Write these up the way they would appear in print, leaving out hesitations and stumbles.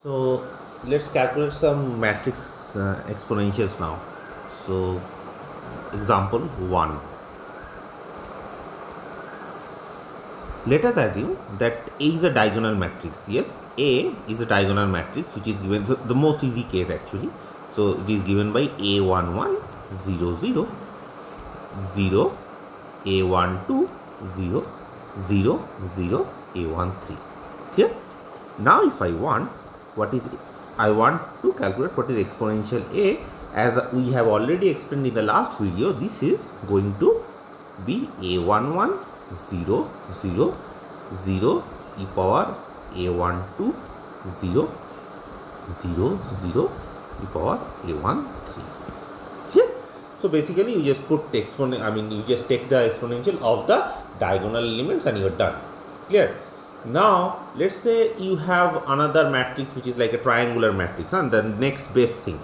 So let's calculate some matrix exponentials now. So example 1. Let us assume that A is a diagonal matrix. Yes, A is a diagonal matrix which is given the most easy case actually. So it is given by A11 0 0 0 A12 0 0 0 A13. Here now if I want to calculate what is exponential A, as we have already explained in the last video. This is going to be A11 0 0 0 e power A12 0 0 0 e power A13. Clear? So basically you just put you just take the exponential of the diagonal elements and you are done. Clear? Now let's say you have another matrix which is like a triangular matrix, and the next best thing,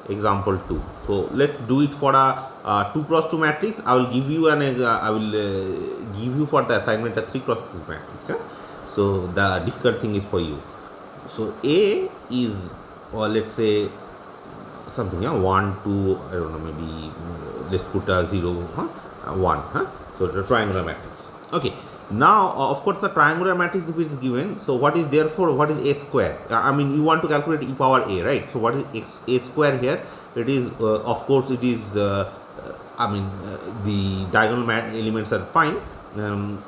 example 2. So let's do it for a 2 cross 2 matrix. I will give you give you for the assignment a 3 cross 3 matrix. So the difficult thing is for you. So A is, or let's say something 1 2, I don't know, maybe let's put a 0 1. So the triangular matrix. Okay, now of course the triangular matrix, if it is given, so what is therefore what is A square? You want to calculate e power A, right? So what is A square here? It is of course it is the diagonal elements are fine.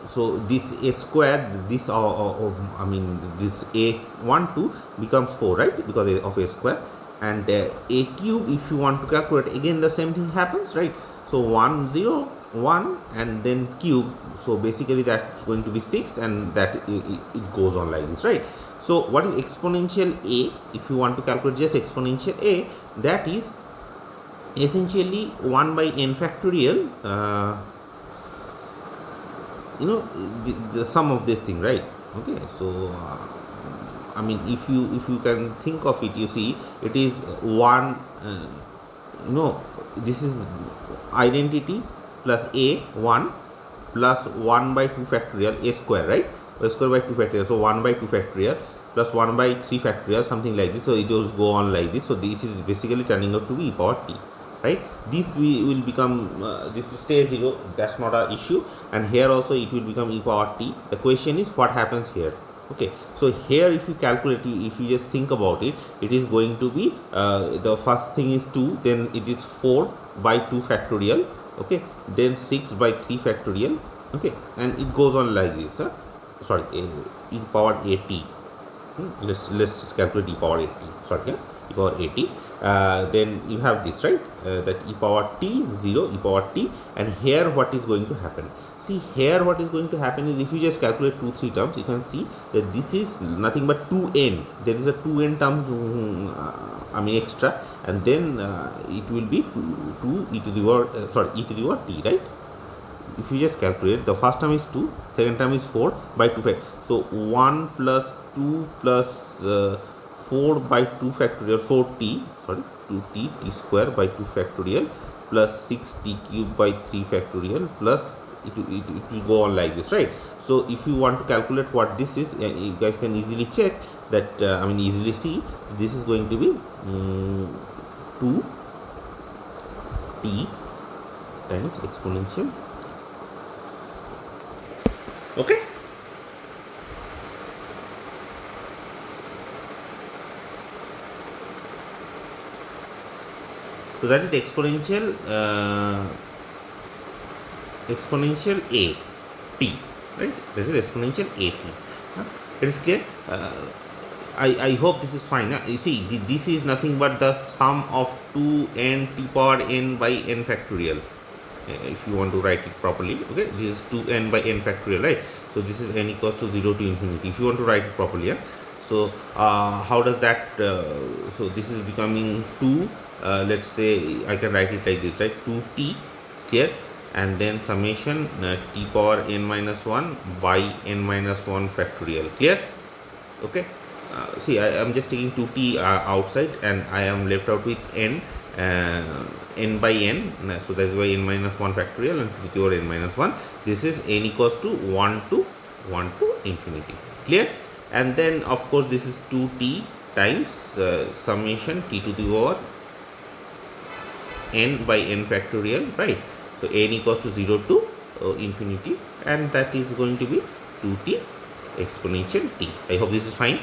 So this A square, this this A12 becomes 4, right, because of A square. And A cube, if you want to calculate, again the same thing happens, right? So 1 0 1 and then cube, so basically that's going to be 6, and that it goes on like this, right? So what is exponential A? If you want to calculate just exponential A, that is essentially 1 by n factorial, the sum of this thing, right? Okay, so if you can think of it, you see it is 1, this is identity plus A1 plus 1 by 2 factorial A square, right? A square by 2 factorial, so 1 by 2 factorial plus 1 by 3 factorial, something like this. So it will go on like this. So this is basically turning out to be e power t, right? This will become this will stay 0, that's not an issue, and here also it will become e power t. The question is what happens here. Okay, so here if you calculate, if you just think about it, it is going to be the first thing is 2, then it is 4 by 2 factorial, okay, then 6 by 3 factorial, okay, and it goes on like this. Sorry, e power at. Let's calculate e power at. Sorry, e power at. Then you have this, right, that e power t 0 e power t, and here what is going to happen? See, here what is going to happen is, if you just calculate 2 3 terms, you can see that this is nothing but 2n. There is a 2n terms extra, and then it will be 2 e to the power e to the power t, right? If you just calculate, the first term is 2, second term is 4 by 2 so 1 plus 2 plus 4 by 2 factorial, 4t, sorry, 2t t square by 2 factorial plus 6t cube by 3 factorial plus it will go on like this, right? So if you want to calculate what this is, you guys can easily check that, easily see this is going to be 2t times exponential. Okay, so that is exponential A t, right? That is exponential A t. It is clear. I hope this is fine. You see, this is nothing but the sum of 2n t power n by n factorial. If you want to write it properly, okay, this is 2n by n factorial, right? So this is n equals to 0 to infinity, if you want to write it properly. Yeah? So how does that, so this is becoming 2, let's say I can write it like this, right? 2t here, and then summation t power n minus 1 by n minus 1 factorial. Clear? Okay, see, I am just taking 2t outside, and I am left out with n by n, so that is why n minus 1 factorial and to the power n minus 1. This is n equals to 1 to infinity. Clear? And then of course this is 2t times summation t to the power n by n factorial, right? So n equals to 0 to infinity, and that is going to be 2t exponential t. I hope this is fine.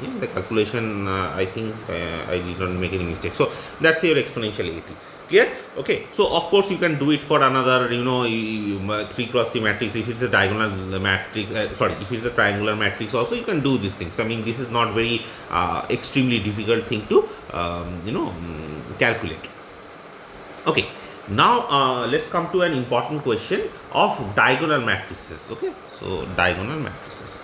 Yeah, the calculation, I think I did not make any mistake. So that's your exponential at. Clear? Okay. So of course you can do it for another, 3 cross 3 matrix. If it's a diagonal matrix, if it's a triangular matrix also, you can do these things. I mean, this is not very extremely difficult thing to calculate. Okay. Now let's come to an important question of diagonal matrices. Okay. So diagonal matrices.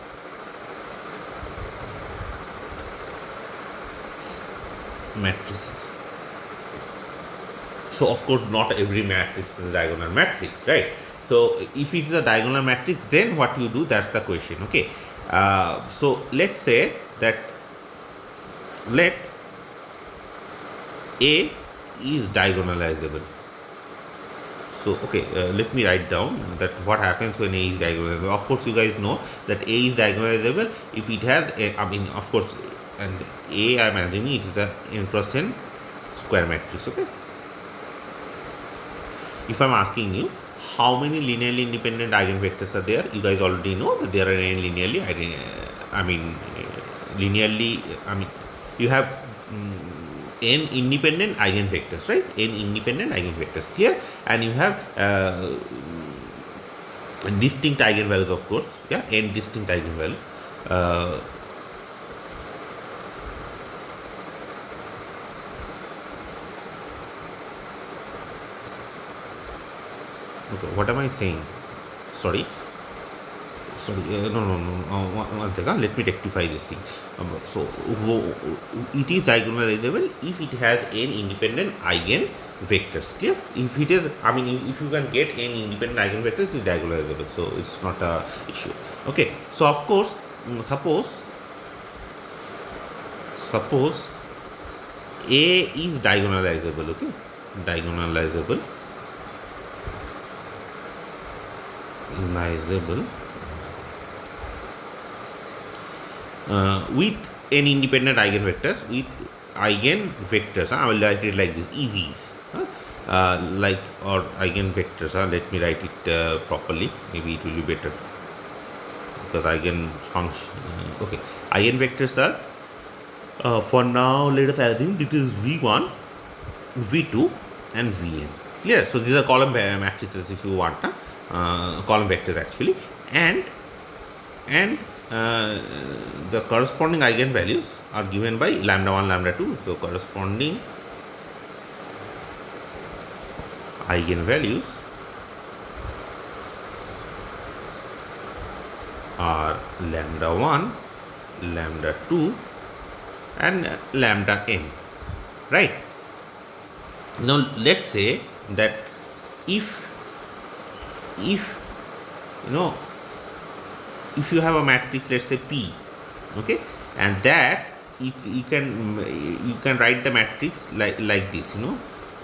So of course not every matrix is a diagonal matrix, right? So if it is a diagonal matrix, then what you do, that's the question. Okay. So let's say that let A is diagonalizable. So okay, let me write down that what happens when A is diagonalizable. Of course you guys know that A is diagonalizable if it has a, of course, and A, I'm assuming it is a n cross n square matrix. Okay. If I'm asking you how many linearly independent eigenvectors are there, you guys already know that there are n linearly. You have n independent eigenvectors, right? N independent eigenvectors, clear? And you have distinct eigenvalues, of course. Yeah, n distinct eigenvalues. Okay, what am I saying? Sorry. No. One second. Let me rectify this thing. So it is diagonalizable if it has n independent eigenvectors. Clear? If it is, if you can get n independent eigenvectors, it's diagonalizable. So it's not a issue. Okay. So of course, suppose A is diagonalizable. Okay, diagonalizable with n independent eigenvectors, I will write it like this, EVs, or eigenvectors. Let me write it properly, maybe it will be better, because eigenfunction, okay, eigenvectors are, for now let us assume it is V1, V2 and Vn. Clear? So these are column matrices if you want, column vectors actually, and the corresponding eigenvalues are given by lambda 1, lambda 2. So corresponding eigenvalues are lambda 1, lambda 2 and lambda n, right? Now let's say that if you have a matrix, let's say P, okay, and that you can write the matrix like this,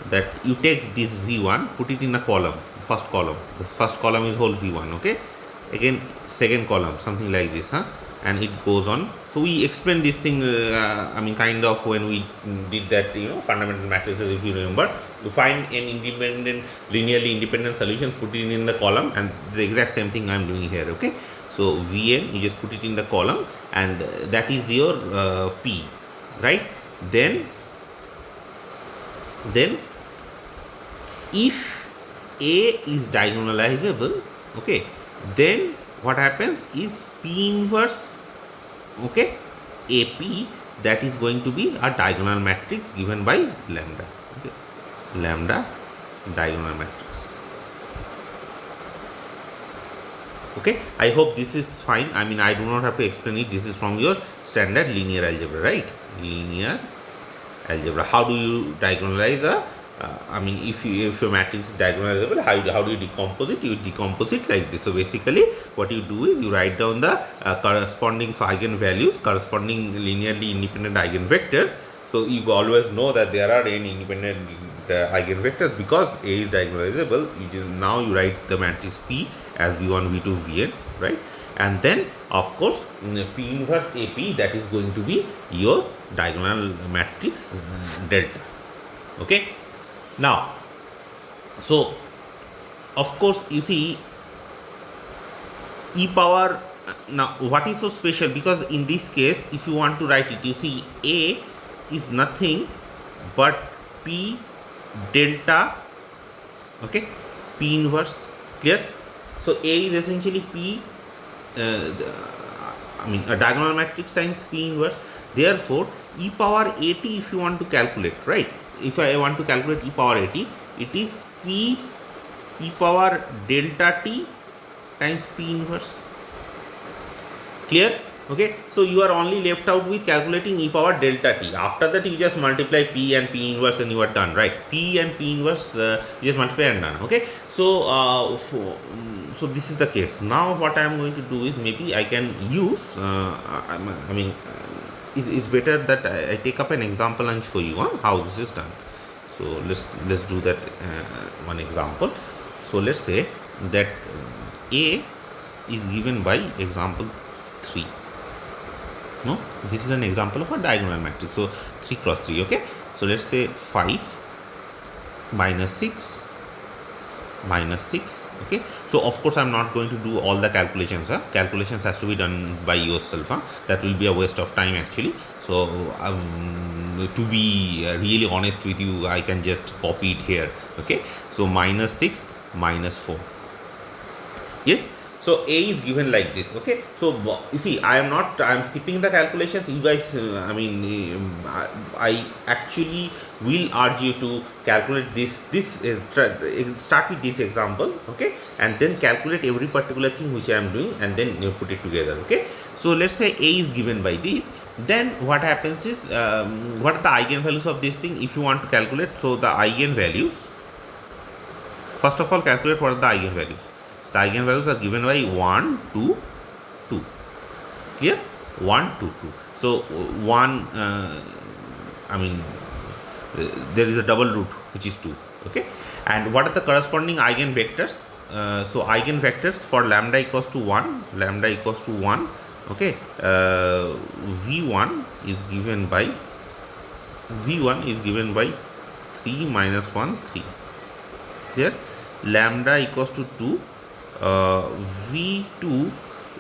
that you take this V1, put it in a column, first column. The first column is whole V1, okay, again second column, something like this, and it goes on. So we explained this thing, kind of when we did that, fundamental matrices, if you remember. You find an linearly independent solutions, put it in the column, and the exact same thing I'm doing here, okay. So Vn, you just put it in the column, and that is your P, right? Then if A is diagonalizable, okay, then what happens is P inverse, okay, AP, that is going to be a diagonal matrix given by lambda, okay, lambda diagonal matrix. Okay, I hope this is fine. I do not have to explain it. This is from your standard linear algebra, right? Linear algebra. How do you diagonalize if your matrix is diagonalizable, how do you decompose it? You decompose it like this. So basically, what you do is you write down the corresponding eigenvalues, corresponding linearly independent eigenvectors. So you always know that there are n independent eigenvectors because A is diagonalizable. Now you write the matrix P as V1, V2, Vn, right? and then of course P inverse AP, that is going to be your diagonal matrix delta. Okay, now so of course you see e power. Now what is so special, because in this case if you want to write it, you see A is nothing but P delta, okay, P inverse, clear? So A is essentially P, a diagonal matrix times P inverse. Therefore e power AT, if you want to calculate, right, if I want to calculate e power AT, it is P e power delta T times P inverse. Clear? Okay, so you are only left out with calculating e power delta T. After that you just multiply P and P inverse and you are done, right? P and P inverse, you just multiply and done. Okay, so so this is the case. Now what I am going to do is, maybe I can use it's better that I take up an example and show you how this is done. So let's do that one example. So let's say that A is given by example 3. No, this is an example of a diagonal matrix. So 3 cross 3. Okay, so let's say 5 minus 6 minus 6. Okay, so of course I'm not going to do all the calculations. Calculations has to be done by yourself. That will be a waste of time actually. So to be really honest with you, I can just copy it here. Okay, so minus 6 minus 4. Yes, so A is given like this. Okay, so you see I am skipping the calculations. You guys, I actually will urge you to calculate this start with this example, okay, and then calculate every particular thing which I am doing, and then you put it together. Okay, so let's say A is given by this. Then what happens is, what are the eigenvalues of this thing if you want to calculate? So the eigenvalues, first of all calculate what are the eigenvalues. The eigenvalues are given by 1, 2, 2. Clear? 1, 2, 2. So 1, there is a double root which is 2. Okay. And what are the corresponding eigenvectors? So eigenvectors for lambda equals to 1, lambda equals to 1. Okay. V1 is given by 3 minus 1, 3. Here lambda equals to 2. V2,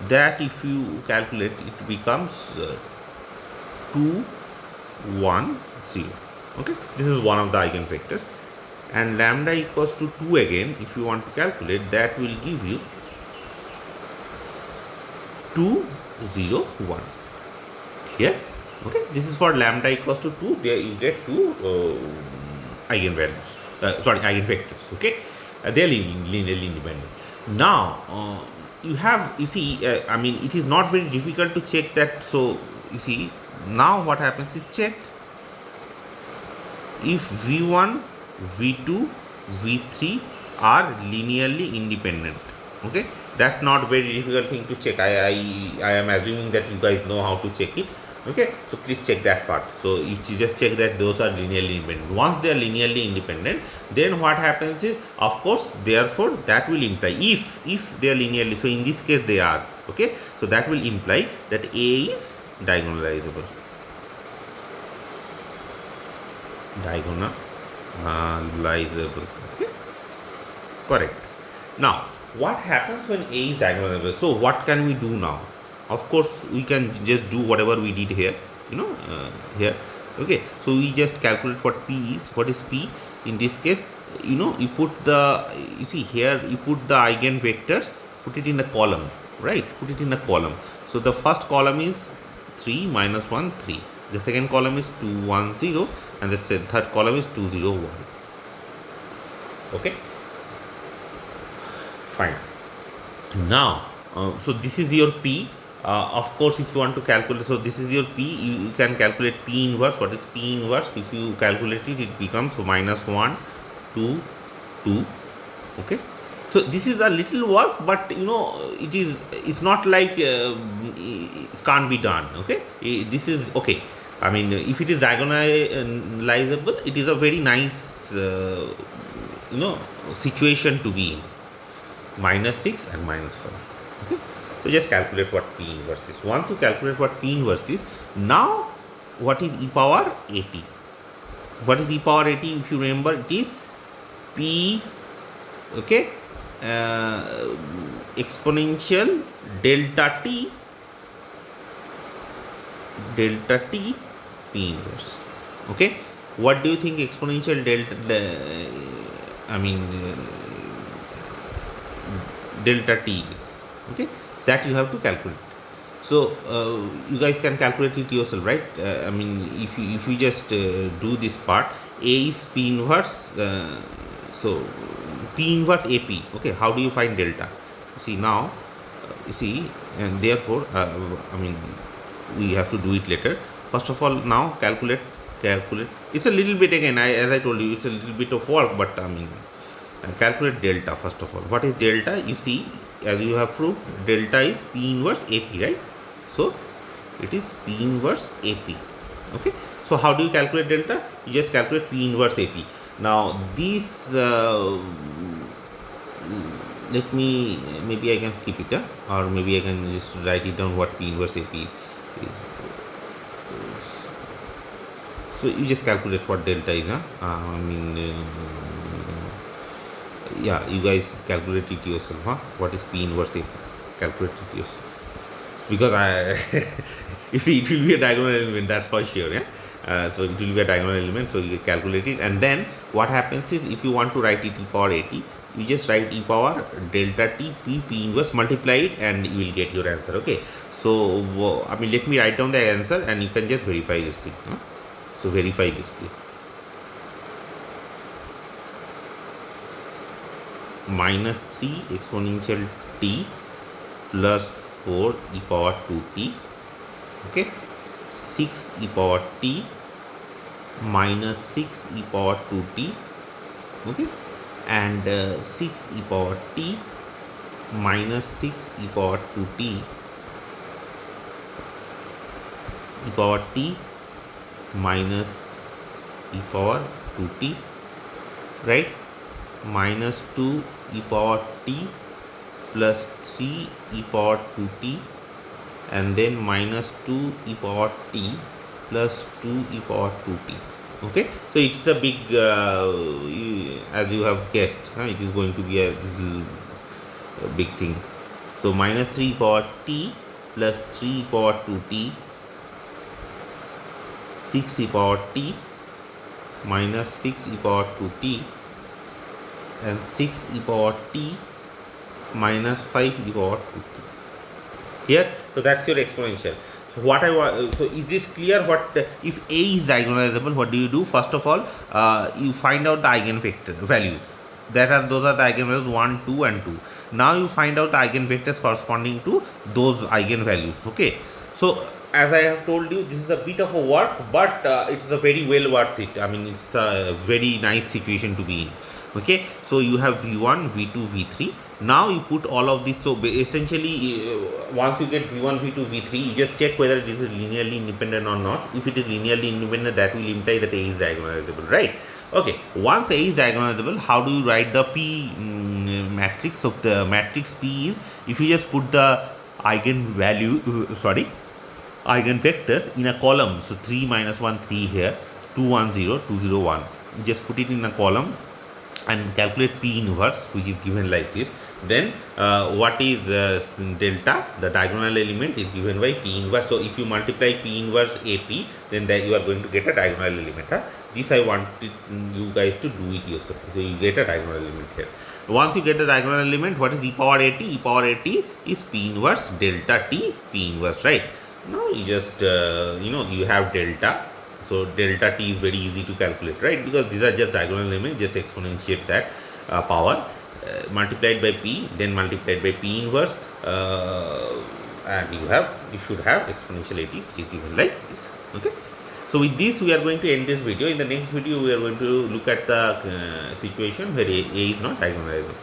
that if you calculate, it becomes 2, 1, 0. Okay, this is one of the eigenvectors. And lambda equals to 2 again, if you want to calculate, that will give you 2, 0, 1. Here, okay, this is for lambda equals to 2. There you get 2 eigenvalues, eigenvectors. Okay, they are linearly independent. Now you see, it is not very difficult to check that. So you see, now what happens is, check if V1, V2, V3 are linearly independent. Okay, that's not very difficult thing to check. I am assuming that you guys know how to check it. Okay, so please check that part. So you just check that those are linearly independent. Once they are linearly independent, then what happens is, of course, therefore that will imply, if they are linearly, so in this case they are, okay, so that will imply that A is diagonalizable. Okay, correct. Now what happens when A is diagonalizable? So what can we do now? Of course we can just do whatever we did here, here. Okay, so we just calculate what P is. What is P in this case? You put you see here, you put the eigenvectors, put it in a column, right? Put it in a column. So the first column is 3 minus 1, 3. The second column is 2, 1, 0, and the third column is 2, 0, 1. Okay, fine. Now so this is your P. Of course, if you want to calculate, so this is your P, you can calculate P inverse. What is P inverse? If you calculate it, it becomes minus 1, 2, 2. Okay, so this is a little work, but it's not like it can't be done. Okay, this is okay. If it is diagonalizable, it is a very nice situation to be in. Minus 6 and minus 5. Okay, So just calculate what P inverse is. Once you calculate what P inverse is, now what is e power at? What is e power at? If you remember, it is P, okay, exponential delta t P inverse. Okay, what do you think exponential delta t is? Okay, that you have to calculate. So you guys can calculate it yourself, right? If you just do this part, A is P inverse. So P inverse AP. Okay, how do you find delta? See now, and therefore, we have to do it later. First of all, now calculate. It's a little bit again. As I told you, it's a little bit of work, but calculate delta first of all. What is delta? You see, as you have proved, delta is P inverse AP, right? So it is P inverse AP. Okay. So how do you calculate delta? You just calculate P inverse AP. Now these, let me, maybe I can skip it, or maybe I can just write it down what P inverse AP is. So you just calculate what delta is, yeah, you guys calculate it yourself, what is P inverse AP? Calculate it yourself, because you see, it will be a diagonal element, that's for sure, yeah. So it will be a diagonal element, so you calculate it, and then what happens is, if you want to write it e power at, you just write e power delta t P inverse, multiply it, and you will get your answer. Okay, so let me write down the answer, and you can just verify this thing. So verify this, please. Minus 3 exponential t plus 4 e power 2t. Okay, 6 e power t minus 6 e power 2t. Okay, and 6 e power t minus 6 e power 2t, e power t minus e power 2t, right, minus 2 e power t plus 3 e power 2t, and then minus 2 e power t plus 2 e power 2t. Okay, so it's a big, as you have guessed, it is going to be a big thing. So minus 3 e power t plus 3 e power 2t, 6 e power t minus 6 e power 2t, and 6 e power t minus 5 e power 2t. Here, so that's your exponential. So what I want, so is this clear? What if A is diagonalizable? What do you do? First of all, you find out the eigenvector values. Those are the eigenvalues 1, 2, and 2. Now you find out the eigenvectors corresponding to those eigenvalues. Okay. So as I have told you, this is a bit of a work, but it's a very well worth it. It's a very nice situation to be in. Okay, so you have V1, V2, V3. Now you put all of this. So essentially, once you get V1, V2, V3, you just check whether it is linearly independent or not. If it is linearly independent, that will imply that A is diagonalizable, right? Okay, once A is diagonalizable, how do you write the P matrix? So the matrix P is, if you just put the eigenvectors in a column. So 3, minus 1, 3 here, 2, 1, 0, 2, 0, 1. You just put it in a column and calculate P inverse, which is given like this. Then what is delta? The diagonal element is given by P inverse. So if you multiply P inverse AP, then you are going to get a diagonal element. This I wanted you guys to do it yourself. So you get a diagonal element here. Once you get the diagonal element, what is e power at? E power at is P inverse delta t P inverse, right? Now you just you have delta. So delta t is very easy to calculate, right? Because these are just diagonal elements. Just exponentiate that power, multiplied by p, then multiplied by p inverse, and you should have exponential at, which is given like this. Okay. So with this, we are going to end this video. In the next video, we are going to look at the situation where A is not diagonalizable.